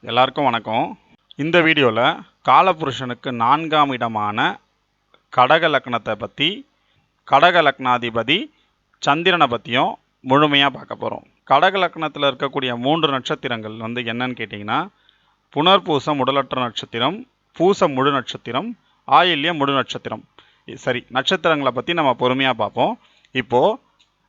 எல்லாருக்கும் வணக்கம். இந்த வீடியோவில் காலபுருஷனுக்கு 4ஆம் இடமான கடக லக்னத்தை பற்றி, கடக லக்னாதிபதி சந்திரனை பற்றியும் முழுமையாக பார்க்க போகிறோம். கடக லக்னத்தில் இருக்கக்கூடிய 3 நட்சத்திரங்கள் என்னன்னு கேட்டிங்கன்னா, புனர்பூசம் உடலற்ற நட்சத்திரம், பூசம் முழு நட்சத்திரம், ஆயில்யம் முழு நட்சத்திரம். சரி, நட்சத்திரங்களை பற்றி நம்ம பொறுமையாக பார்ப்போம். இப்போது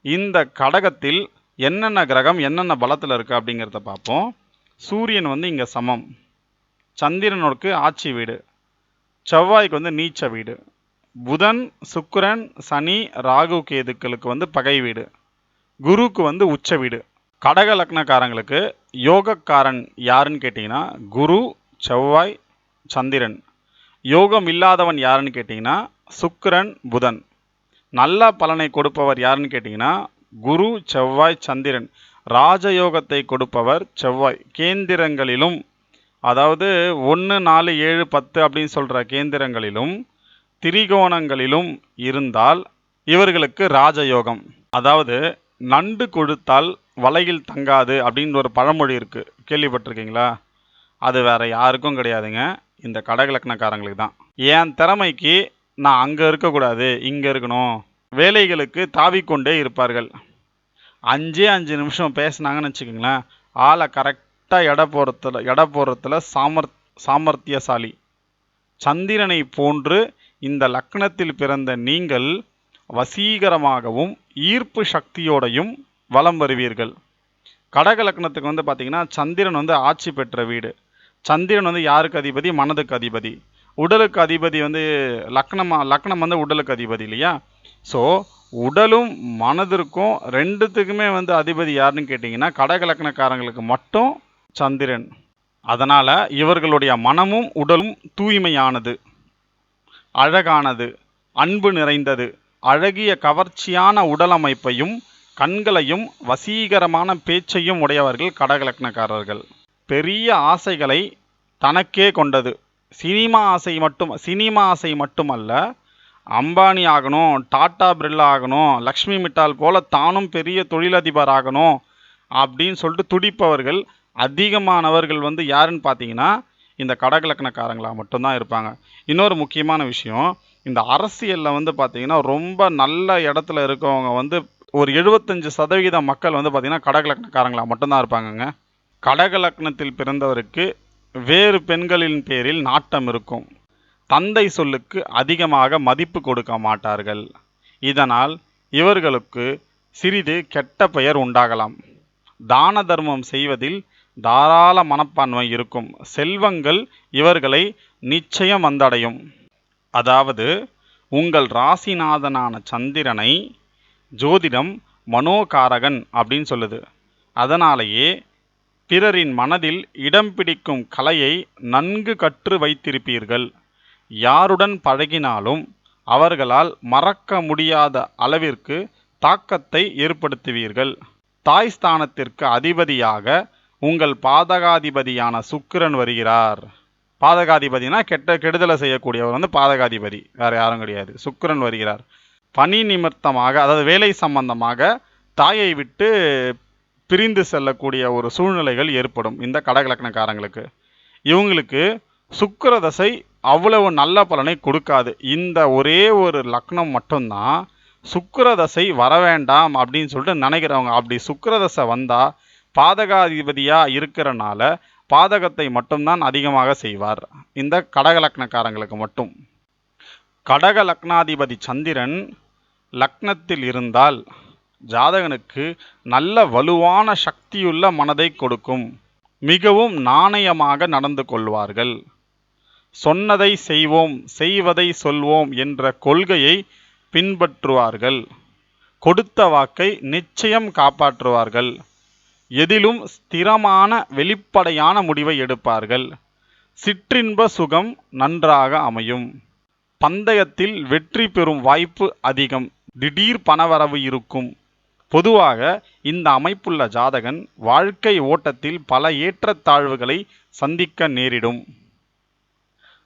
இந்த கடகத்தில் என்னென்ன கிரகம் என்னென்ன பலத்தில் இருக்குது அப்படிங்கிறத பார்ப்போம். சூரியன் இங்கே சமம், சந்திரனுக்கு ஆட்சி வீடு, செவ்வாய்க்கு நீச்ச வீடு, புதன் சுக்கிரன் சனி ராகு கேதுக்களுக்கு பகை வீடு, குருக்கு உச்ச வீடு. கடக லக்னக்காரங்களுக்கு யோகக்காரன் யாருன்னு கேட்டிங்கன்னா குரு செவ்வாய் சந்திரன். யோகம் இல்லாதவன் யாருன்னு கேட்டிங்கன்னா சுக்கிரன் புதன். நல்ல பலனை கொடுப்பவர் யாருன்னு கேட்டிங்கன்னா குரு செவ்வாய் சந்திரன். ராஜயோகத்தை கொடுப்பவர் செவ்வாய். கேந்திரங்களிலும், அதாவது 1 4 7 10 அப்படின்னு சொல்கிற கேந்திரங்களிலும் திரிகோணங்களிலும் இருந்தால் இவர்களுக்கு ராஜயோகம். அதாவது நண்டு கொடுத்தால் வலையில் தங்காது அப்படின்னு ஒரு பழமொழி இருக்குது, கேள்விப்பட்டிருக்கீங்களா? அது வேற யாருக்கும் கிடையாதுங்க, இந்த கடக லக்னக்காரங்களுக்கு தான். என் திறமைக்கு நான் அங்கே இருக்கக்கூடாது, இங்கே இருக்கணும், வேலைகளுக்கு தாவிக்கொண்டே இருப்பார்கள். 5 நிமிஷம் பேசினாங்கன்னு வச்சுக்கோங்களேன், ஆளை கரெக்டாக எடை போடுறதுல சாமர்த்தியசாலி. சந்திரனை போன்று இந்த லக்னத்தில் பிறந்த நீங்கள் வசீகரமாகவும் ஈர்ப்பு சக்தியோடையும் வலம் வருவீர்கள். கடக லக்னத்துக்கு பார்த்தீங்கன்னா சந்திரன் ஆட்சி பெற்ற வீடு. சந்திரன் யாருக்கு அதிபதி? மனதுக்கு அதிபதி. உடலுக்கு அதிபதி லக்னம் உடலுக்கு அதிபதி இல்லையா? ஸோ உடலும் மனதிற்கும் ரெண்டுத்துக்குமே அதிபதி யாருன்னு கேட்டிங்கன்னா கடக லக்னக்காரங்களுக்கு மட்டும் சந்திரன். அதனால் இவர்களுடைய மனமும் உடலும் தூய்மையானது, அழகானது, அன்பு நிறைந்தது. அழகிய கவர்ச்சியான உடலமைப்பையும் கண்களையும் வசீகரமான பேச்சையும் உடையவர்கள் கடக லக்னக்காரர்கள். பெரிய ஆசைகளை தனக்கே கொண்டது. சினிமா ஆசை மட்டுமல்ல, அம்பானி ஆகணும், டாடா பிர்லா ஆகணும், லக்ஷ்மி மிட்டால் போல தானும் பெரிய தொழிலதிபர் ஆகணும் அப்படின்னு சொல்லிட்டு துடிப்பவர்கள் அதிகமானவர்கள் யாருன்னு பார்த்தீங்கன்னா இந்த கடக லக்னக்காரங்களாக மட்டும்தான் இருப்பாங்க. இன்னொரு முக்கியமான விஷயம், இந்த அரசியலில் பார்த்தீங்கன்னா ரொம்ப நல்ல இடத்துல இருக்கவங்க ஒரு 75% மக்கள் பார்த்தீங்கன்னா கடக லக்னக்காரங்களாக மட்டும்தான் இருப்பாங்கங்க. கடக லக்னத்தில் பிறந்தவருக்கு வேறு பெண்களின் பேரில் நாட்டம் இருக்கும். தந்தை சொல்லுக்கு அதிகமாக மதிப்பு கொடுக்க மாட்டார்கள். இதனால் இவர்களுக்கு சிறிது கெட்ட பெயர் உண்டாகலாம். தான தர்மம் செய்வதில் தாராள மனப்பான்மை இருக்கும். செல்வங்கள் இவர்களை நிச்சயம் வந்தடையும். அதாவது உங்கள் ராசிநாதனான சந்திரனை ஜோதிடம் மனோகாரகன் அப்படின்னு சொல்லுது. அதனாலேயே பிறரின் மனதில் இடம் பிடிக்கும் கலையை நன்கு கற்று வைத்திருப்பீர்கள். யாருடன் பழகினாலும் அவர்களால் மறக்க முடியாத அளவிற்கு தாக்கத்தை ஏற்படுத்துவீர்கள். தாய் ஸ்தானத்திற்கு அதிபதியாக உங்கள் பாதகாதிபதியான சுக்கிரன் வருகிறார். பாதகாதிபதினா கெடுதலை செய்யக்கூடியவர் பாதகாதிபதி, வேற யாரும் கிடையாது, சுக்கிரன் வருகிறார். பணி நிமித்தமாக, அதாவது வேலை சம்பந்தமாக தாயை விட்டு பிரிந்து செல்லக்கூடிய ஒரு சூழ்நிலைகள் ஏற்படும் இந்த கடக லக்னக்காரங்களுக்கு. இவங்களுக்கு சுக்கிர தசை அவ்வளவு நல்ல பலனை கொடுக்காது. இந்த ஒரே ஒரு லக்னம் மட்டும்தான் சுக்கிர தசை வர வேண்டாம் அப்படின்னு சொல்லிட்டு நினைக்கிறவங்க. அப்படி சுக்கிர தசை வந்தால் பாதகாதிபதியாக இருக்கிறனால பாதகத்தை மட்டும்தான் அதிகமாக செய்வார் இந்த கடக லக்னக்காரங்களுக்கு மட்டும். கடக லக்னாதிபதி சந்திரன் லக்னத்தில் இருந்தால் ஜாதகனுக்கு நல்ல வலுவான சக்தியுள்ள மனதை கொடுக்கும். மிகவும் நாணயமாக நடந்து கொள்வார்கள். சொன்னதை செய்வோம், செய்வதை சொல்வோம் என்ற கொள்கையை பின்பற்றுவார்கள். கொடுத்த வாக்கை நிச்சயம் காப்பாற்றுவார்கள். எதிலும் ஸ்திரமான வெளிப்படையான முடிவை எடுப்பார்கள். சிற்றின்ப சுகம் நன்றாக அமையும். பந்தயத்தில் வெற்றி பெறும் வாய்ப்பு அதிகம். திடீர் பணவரவு இருக்கும். பொதுவாக இந்த அமைப்புள்ள ஜாதகன் வாழ்க்கை ஓட்டத்தில் பல ஏற்றத்தாழ்வுகளை சந்திக்க நேரிடும்.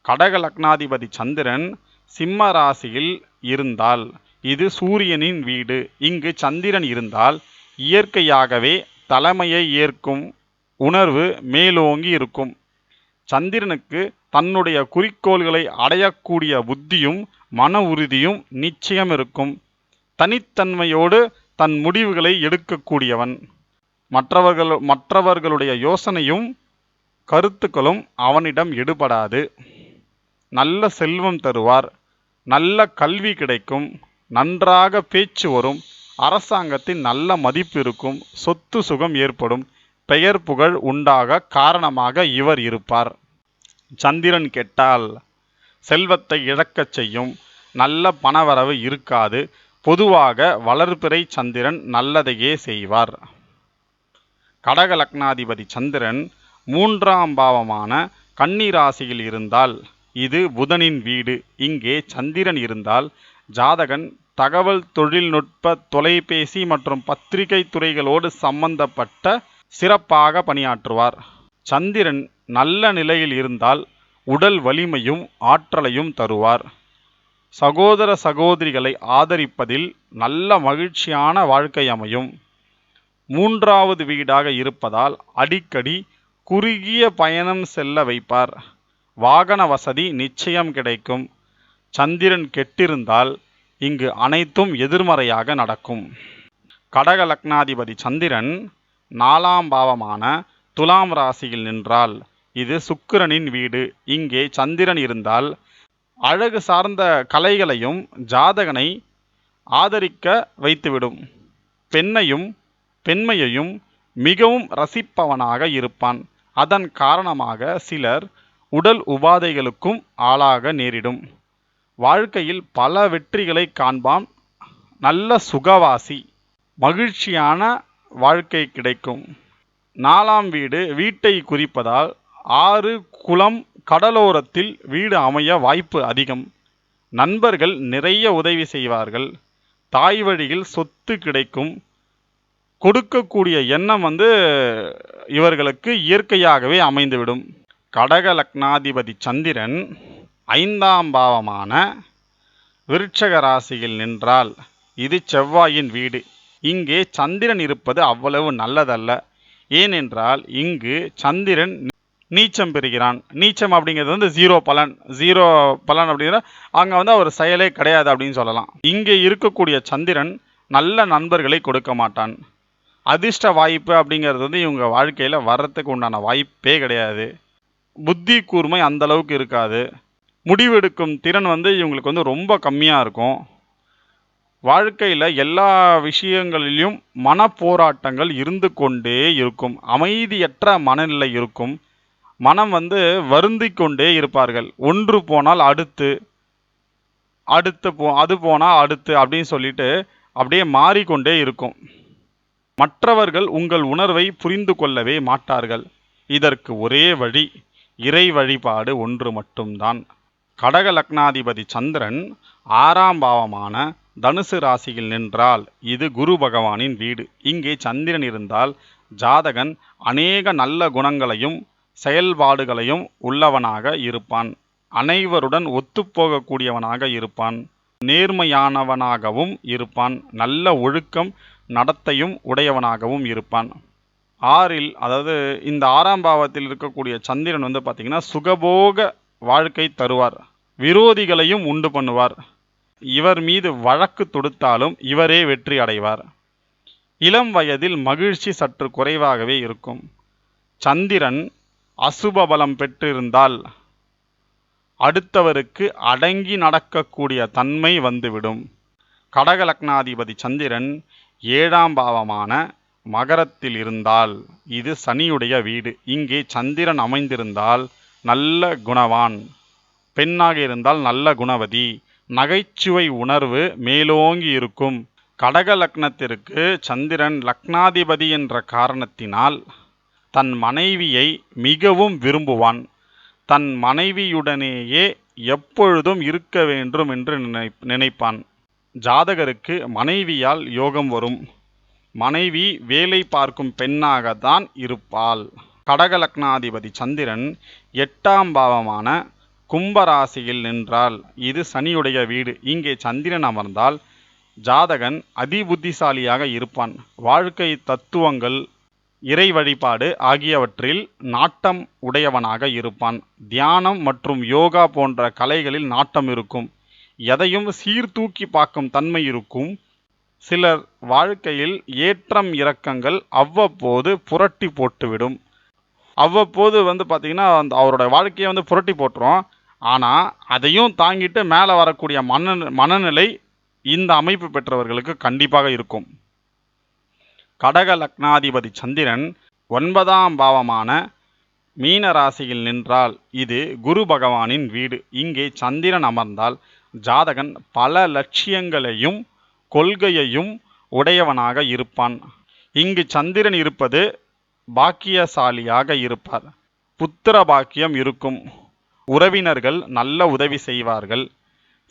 கடக லக்னாதிபதி சந்திரன் சிம்ம ராசியில் இருந்தால் இது சூரியனின் வீடு. இங்கு சந்திரன் இருந்தால் இயற்கையாகவே தலைமையை ஏற்கும் உணர்வு மேலோங்கி இருக்கும். சந்திரனுக்கு தன்னுடைய குறிக்கோள்களை அடையக்கூடிய புத்தியும் மன உறுதியும் நிச்சயம் இருக்கும். தனித்தன்மையோடு தன் முடிவுகளை எடுக்கக்கூடியவன். மற்றவர்களுடைய யோசனையும் கருத்துக்களும் அவனிடம் எடுபடாது. நல்ல செல்வம் தருவார். நல்ல கல்வி கிடைக்கும். நன்றாக பேச்சு வரும். அரசாங்கத்தின் நல்ல மதிப்பு இருக்கும். சொத்து சுகம் ஏற்படும். பெயர் புகழ் உண்டாக காரணமாக இவர் இருப்பார். சந்திரன் கெட்டால் செல்வத்தை இழக்கச் செய்யும். நல்ல பணவரவு இருக்காது. பொதுவாக வளர்பிறை சந்திரன் நல்லதையே செய்வார். கடக லக்னாதிபதி சந்திரன் 3ஆம் பாவமான கன்னி ராசியில் இருந்தால் இது புதனின் வீடு. இங்கே சந்திரன் இருந்தால் ஜாதகன் தகவல் தொழில்நுட்ப, தொலைபேசி மற்றும் பத்திரிகை துறைகளோடு சம்பந்தப்பட்ட சிறப்பாக பணியாற்றுவார். சந்திரன் நல்ல நிலையில் இருந்தால் உடல் வலிமையும் ஆற்றலையும் தருவார். சகோதர சகோதரிகளை ஆதரிப்பதில் நல்ல மகிழ்ச்சியான வாழ்க்கை அமையும். 3வது வீடாக இருப்பதால் அடிக்கடி குறுகிய பயணம் செல்ல வைப்பார். வாகன வசதி நிச்சயம் கிடைக்கும். சந்திரன் கெட்டிருந்தால் இங்கு அனைத்தும் எதிர்மறையாக நடக்கும். கடக லக்னாதிபதி சந்திரன் 4ஆம் பாவமான துலாம் ராசியில் நின்றால் இது சுக்கிரனின் வீடு. இங்கே சந்திரன் இருந்தால் அழகு சார்ந்த கலைகளையும் ஜாதகனை ஆதரிக்க வைத்துவிடும். பெண்மையையும் மிகவும் ரசிப்பவனாக இருப்பான். அதன் காரணமாக சிலர் உடல் உபாதைகளுக்கும் ஆளாக நேரிடும். வாழ்க்கையில் பல வெற்றிகளை காண்பான். நல்ல சுகவாசி. மகிழ்ச்சியான வாழ்க்கை கிடைக்கும். 4ஆம் வீடு வீட்டை குறிப்பதால் ஆறு, குளம், கடலோரத்தில் வீடு அமைய வாய்ப்பு அதிகம். நண்பர்கள் நிறைய உதவி செய்வார்கள். தாய் வழியில் சொத்து கிடைக்கும். கொடுக்கக்கூடிய எண்ணம் இவர்களுக்கு இயற்கையாகவே அமைந்துவிடும். கடக லக்னாதிபதி சந்திரன் 5ஆம் பாவமான விருட்சக ராசியில் நின்றால் இது செவ்வாயின் வீடு. இங்கே சந்திரன் இருப்பது அவ்வளவு நல்லதல்ல. ஏனென்றால் இங்கு சந்திரன் நீச்சம் பெறுகிறான். நீச்சம் அப்படிங்கிறது 0 பலன் அப்படிங்கிற அங்கே அவர் செயலே கிடையாது அப்படின்னு சொல்லலாம். இங்கே இருக்கக்கூடிய சந்திரன் நல்ல நண்பர்களை கொடுக்க மாட்டான். அதிர்ஷ்ட வாய்ப்பு அப்படிங்கிறது இவங்க வாழ்க்கையில் வர்றதுக்கு உண்டான வாய்ப்பே கிடையாது. புத்தி கூர்மை அந்த அளவுக்கு இருக்காது. முடிவெடுக்கும் திறன் இவங்களுக்கு ரொம்ப கம்மியாக இருக்கும். வாழ்க்கையில் எல்லா விஷயங்களிலும் மனப்போராட்டங்கள் இருந்து கொண்டே இருக்கும். அமைதியற்ற மனநிலை இருக்கும். மனம் வருந்தி கொண்டே இருப்பார்கள். ஒன்று போனால் அடுத்து அது போனால் அடுத்து அப்படின்னு சொல்லிட்டு அப்படியே மாறிக்கொண்டே இருக்கும். மற்றவர்கள் உங்கள் உணர்வை புரிந்து கொள்ளவே மாட்டார்கள். இதற்கு ஒரே வழி இறை வழிபாடு ஒன்று மட்டும்தான். கடக லக்னாதிபதி சந்திரன் 6ஆம் பாவமான தனுசு ராசியில் நின்றால் இது குரு பகவானின் வீடு. இங்கே சந்திரன் இருந்தால் ஜாதகன் அநேக நல்ல குணங்களையும் செயல்பாடுகளையும் உள்ளவனாக இருப்பான். அனைவருடன் ஒத்துப்போகக்கூடியவனாக இருப்பான். நேர்மையானவனாகவும் இருப்பான். நல்ல ஒழுக்கம் நடத்தையும் உடையவனாகவும் இருப்பான். 6இல் அதாவது இந்த 6ஆம் பாவத்தில் இருக்கக்கூடிய சந்திரன் பார்த்தீங்கன்னா சுகபோக வாழ்க்கை தருவார். விரோதிகளையும் உண்டு பண்ணுவார். இவர் மீது வழக்கு தொடுத்தாலும் இவரே வெற்றி அடைவார். இளம் வயதில் மகிழ்ச்சி சற்று குறைவாகவே இருக்கும். சந்திரன் அசுப பலம் பெற்றிருந்தால் அடுத்தவருக்கு அடங்கி நடக்கக்கூடிய தன்மை வந்துவிடும். கடக லக்னாதிபதி சந்திரன் 7ஆம் பாவமான மகரத்தில் இருந்தால் இது சனியுடைய வீடு. இங்கே சந்திரன் அமைந்திருந்தால் நல்ல குணவான். பெண்ணாக இருந்தால் நல்ல குணவதி. நகைச்சுவை உணர்வு மேலோங்கி இருக்கும். கடக லக்னத்திற்கு சந்திரன் லக்னாதிபதி என்ற காரணத்தினால் தன் மனைவியை மிகவும் விரும்புவான். தன் மனைவியுடனேயே எப்பொழுதும் இருக்க வேண்டும் என்று நினைப்பான். ஜாதகருக்கு மனைவியால் யோகம் வரும். மனைவி வேலை பார்க்கும் பெண்ணாகத்தான் இருப்பாள். கடக லக்னாதிபதி சந்திரன் 8ஆம் பாவமான கும்பராசியில் நின்றால் இது சனியுடைய வீடு. இங்கே சந்திரன் அமர்ந்தால் ஜாதகன் அதிபுத்திசாலியாக இருப்பான். வாழ்க்கை தத்துவங்கள் இறை வழிபாடு ஆகியவற்றில் நாட்டம் உடையவனாக இருப்பான். தியானம் மற்றும் யோகா போன்ற கலைகளில் நாட்டம் இருக்கும். எதையும் சீர்தூக்கி பார்க்கும் தன்மை இருக்கும். சிலர் வாழ்க்கையில் ஏற்றம் இறக்கங்கள் அவ்வப்போது புரட்டி போட்டுவிடும். அவ்வப்போது பார்த்தீங்கன்னா அவரோட வாழ்க்கையை புரட்டி போட்டுரும். ஆனால் அதையும் தாங்கிட்டு மேலே வரக்கூடிய மனநிலை இந்த அமைப்பு பெற்றவர்களுக்கு கண்டிப்பாக இருக்கும். கடக லக்னாதிபதி சந்திரன் 9ஆம் பாவமான மீன ராசியில் நின்றால் இது குரு பகவானின் வீடு. இங்கே சந்திரன் அமர்ந்தால் ஜாதகன் பல லட்சியங்களையும் கொள்கையையும் உடையவனாக இருப்பான். இங்கு சந்திரன் இருப்பது பாக்கியசாலியாக இருப்பார். புத்திர பாக்கியம் இருக்கும். உறவினர்கள் நல்ல உதவி செய்வார்கள்.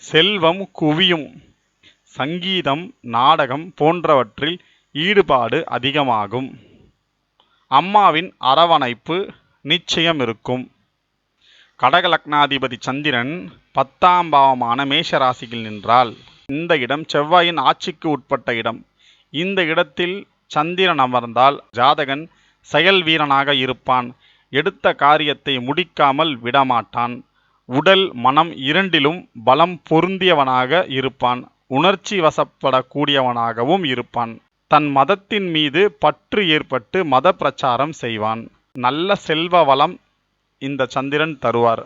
செல்வம் குவியும். சங்கீதம், நாடகம் போன்றவற்றில் ஈடுபாடு அதிகமாகும். அம்மாவின் அரவணைப்பு நிச்சயம் இருக்கும். கடக லக்னாதிபதி சந்திரன் 10ஆம் பாவமான மேஷராசியில் நின்றால் இந்த இடம் செவ்வாயின் ஆட்சிக்கு உட்பட்ட இடம். இந்த இடத்தில் சந்திரன் அமர்ந்தால் ஜாதகன் செயல் வீரனாக இருப்பான். எடுத்த காரியத்தை முடிக்காமல் விடமாட்டான். உடல் மனம் இரண்டிலும் பலம் பொருந்தியவனாக இருப்பான். உணர்ச்சி வசப்படக்கூடியவனாகவும் இருப்பான். தன் மதத்தின் மீது பற்று ஏற்பட்டு மத பிரச்சாரம் செய்வான். நல்ல செல்வ வளம் இந்த சந்திரன் தருவார்.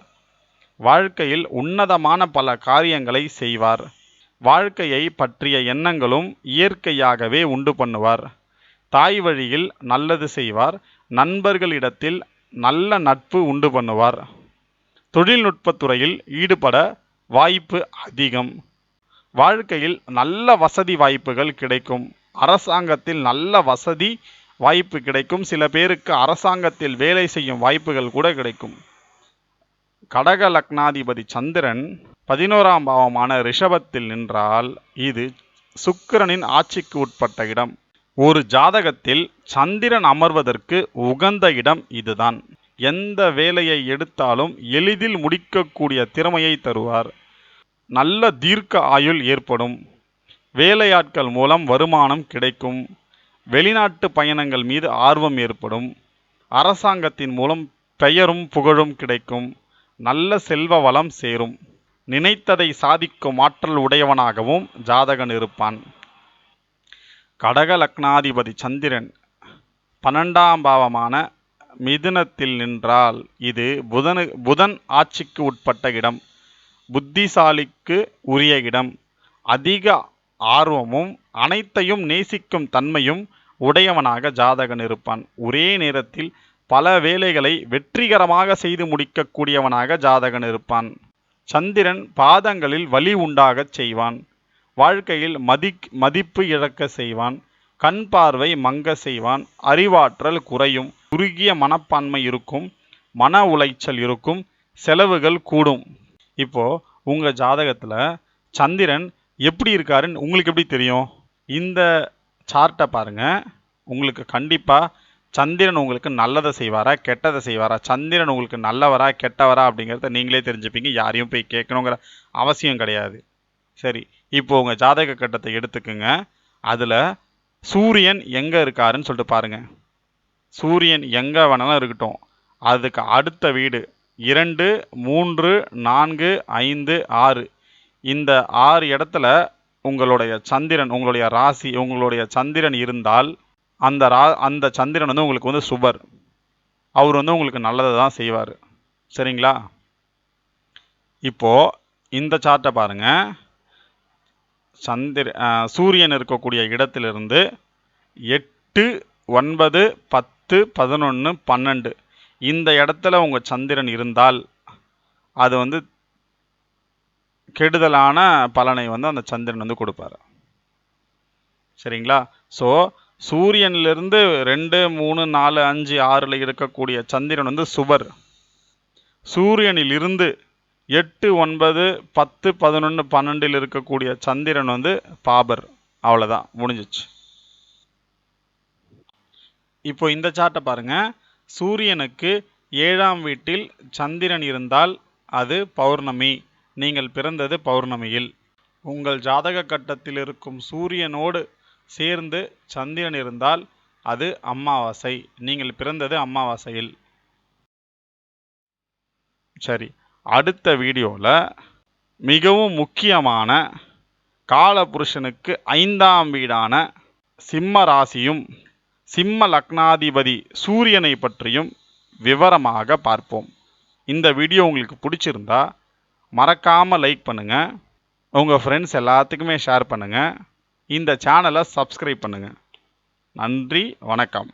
வாழ்க்கையில் உன்னதமான பல காரியங்களை செய்வார். வாழ்க்கையை பற்றிய எண்ணங்களும் இயற்கையாகவே உண்டு பண்ணுவார். தாய் வழியில் நல்லது செய்வார். நண்பர்களிடத்தில் நல்ல நட்பு உண்டு பண்ணுவார். தொழில்நுட்பத்துறையில் ஈடுபட வாய்ப்பு அதிகம். வாழ்க்கையில் நல்ல வசதி வாய்ப்புகள் கிடைக்கும். அரசாங்கத்தில் நல்ல வசதி வாய்ப்பு கிடைக்கும். சில பேருக்கு அரசாங்கத்தில் வேலை செய்யும் வாய்ப்புகள் கூட கிடைக்கும். கடக லக்னாதிபதி சந்திரன் 11ஆம் பாவமான ரிஷபத்தில் நின்றால் இது சுக்கிரனின் ஆட்சிக்கு உட்பட்ட இடம். ஒரு ஜாதகத்தில் சந்திரன் அமர்வதற்கு உகந்த இடம் இதுதான். எந்த வேலையை எடுத்தாலும் எளிதில் முடிக்கக்கூடிய திறமையை தருவார். நல்ல தீர்க்க ஆயுள் ஏற்படும். வேலையாட்கள் மூலம் வருமானம் கிடைக்கும். வெளிநாட்டு பயணங்கள் மீது ஆர்வம் ஏற்படும். அரசாங்கத்தின் மூலம் பெயரும் புகழும் கிடைக்கும். நல்ல செல்வ வளம் சேரும். நினைத்ததை சாதிக்கும் ஆற்றல் உடையவனாகவும் ஜாதகன் இருப்பான். கடக லக்னாதிபதி சந்திரன் 12ஆம் பாவமான மிதுனத்தில் நின்றால் இது புதன் ஆட்சிக்கு உட்பட்ட இடம். புத்திசாலிக்கு உரிய இடம். அதிக ஆர்வமும் அனைத்தையும் நேசிக்கும் தன்மையும் உடையவனாக ஜாதகன் இருப்பான். ஒரே நேரத்தில் பல வேலைகளை வெற்றிகரமாக செய்து முடிக்கக்கூடியவனாக ஜாதகன் இருப்பான். சந்திரன் பாதங்களில் வலி உண்டாகச் செய்வான். வாழ்க்கையில் மதிப்பு இழக்க செய்வான். கண் பார்வை மங்க செய்வான். அறிவாற்றல் குறையும். குறுகிய மனப்பான்மை இருக்கும். மன உளைச்சல் இருக்கும். செலவுகள் கூடும். இப்போ உங்க ஜாதகத்துல சந்திரன் எப்படி இருக்காருன்னு உங்களுக்கு எப்படி தெரியும்? இந்த சார்ட்டை பாருங்க. உங்களுக்கு கண்டிப்பா சந்திரன் உங்களுக்கு நல்லதை செய்வாரா கெட்டதை செய்வாரா, சந்திரன் உங்களுக்கு நல்லவரா கெட்டவரா அப்படிங்கிறத நீங்களே தெரிஞ்சுப்பீங்க. யாரையும் போய் கேட்கணுங்கிற அவசியம் கிடையாது. சரி, இப்போ உங்க ஜாதக கட்டத்தை எடுத்துக்குங்க. அதுல சூரியன் எங்க இருக்காருன்னு சொல்லிட்டு பாருங்க. சூரியன் எங்க வேணாலும் இருக்கட்டும். அதுக்கு அடுத்த வீடு 2, 3, 4, 5, 6. இந்த 6 இடத்துல உங்களுடைய சந்திரன், உங்களுடைய ராசி, உங்களுடைய சந்திரன் இருந்தால் அந்த சந்திரன் உங்களுக்கு சுபர். அவர் உங்களுக்கு நல்லதை தான் செய்வார். சரிங்களா? இப்போ இந்த சார்ட்டை பாருங்க. சூரியன் இருக்கக்கூடிய இடத்திலிருந்து 8, 9, 10, 11, 12 இந்த இடத்துல உங்க சந்திரன் இருந்தால் அது கெடுதலான பலனை அந்த சந்திரன் கொடுப்பார். சரிங்களா? ஸோ சூரியனிலிருந்து 2, 3, 4, 5, 6 இருக்கக்கூடிய சந்திரன் சுபர். சூரியனில் இருந்து 8, 9, 10, 11, 12 இருக்கக்கூடிய சந்திரன் பாபர். அவ்வளோதான், முடிஞ்சிச்சு. இப்போ இந்த சார்ட்டை பாருங்க. சூரியனுக்கு 7ஆம் வீட்டில் சந்திரன் இருந்தால் அது பௌர்ணமி. நீங்கள் பிறந்தது பௌர்ணமியில். உங்கள் ஜாதக கட்டத்தில் இருக்கும் சூரியனோடு சேர்ந்து சந்திரன் இருந்தால் அது அமாவாசை. நீங்கள் பிறந்தது அமாவாசையில். சரி, அடுத்த வீடியோவில் மிகவும் முக்கியமான காலபுருஷனுக்கு 5ஆம் வீடான சிம்ம ராசியும் சிம்ம லக்னாதிபதி சூரியனை பற்றியும் விவரமாக பார்ப்போம். இந்த வீடியோ உங்களுக்கு பிடிச்சிருந்தா மறக்காமல் லைக் பண்ணுங்கள், உங்கள் ஃப்ரெண்ட்ஸ் எல்லாத்துக்குமே ஷேர் பண்ணுங்கள், இந்த சேனலை சப்ஸ்கிரைப் பண்ணுங்கள். நன்றி, வணக்கம்.